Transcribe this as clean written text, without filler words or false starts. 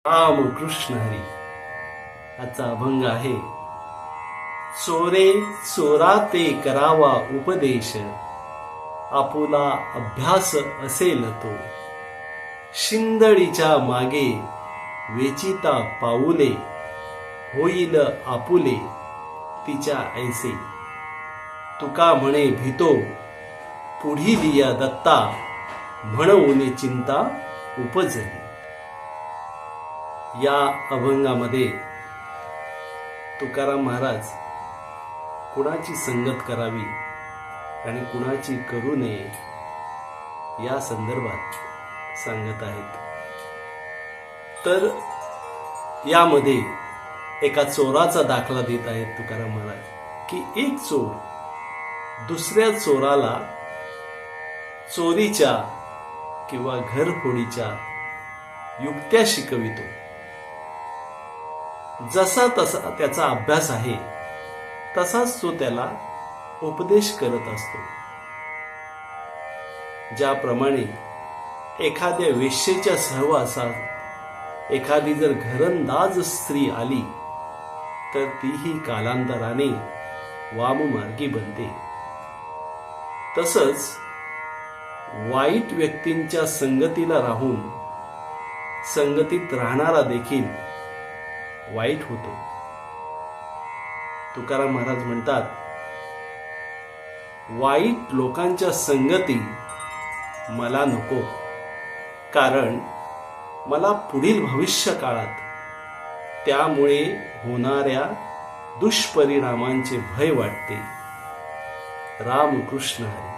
राम कृष्ण हरी. आजचा अभंग आहे. चोरे चोरा ते करावा उपदेश, आपुला अभ्यास असेल तो. शिंदळीच्या मागे वेचिता पाऊले, होईल आपुले तिच्या ऐसे. तुका म्हणे भीतो पुढी दिया दत्ता, म्हणून चिंता उपजली. या अभंगामध्ये तुकाराम महाराज कुणाची संगत करावी आणि कुणाची करू नये या संदर्भात सांगत आहेत. तर यामध्ये एका चोराचा दाखला देत आहेत तुकाराम महाराज की एक चोर दुसऱ्या चोराला चोरीच्या किंवा घरफोडीच्या युक्त्या शिकवितो. जसा तसा त्याचा अभ्यास आहे तसाच तो त्याला उपदेश करत असतो. ज्याप्रमाणे एखाद्या वेश्येच्या सहवासात एखादी जर घरंदाज स्त्री आली तर तीही कालांतराने वाममार्गी बनते, तसंच वाईट व्यक्तींच्या संगतीला राहून संगतीत राहणारा देखील वाईट होतो. तुकाराम महाराज म्हणतात, वाईट लोकांच्या संगती मला नको, कारण मला पुढील भविष्य काळात त्यामुळे होणाऱ्या दुष्परिणामांचे भय वाटते. राम कृष्ण हरी.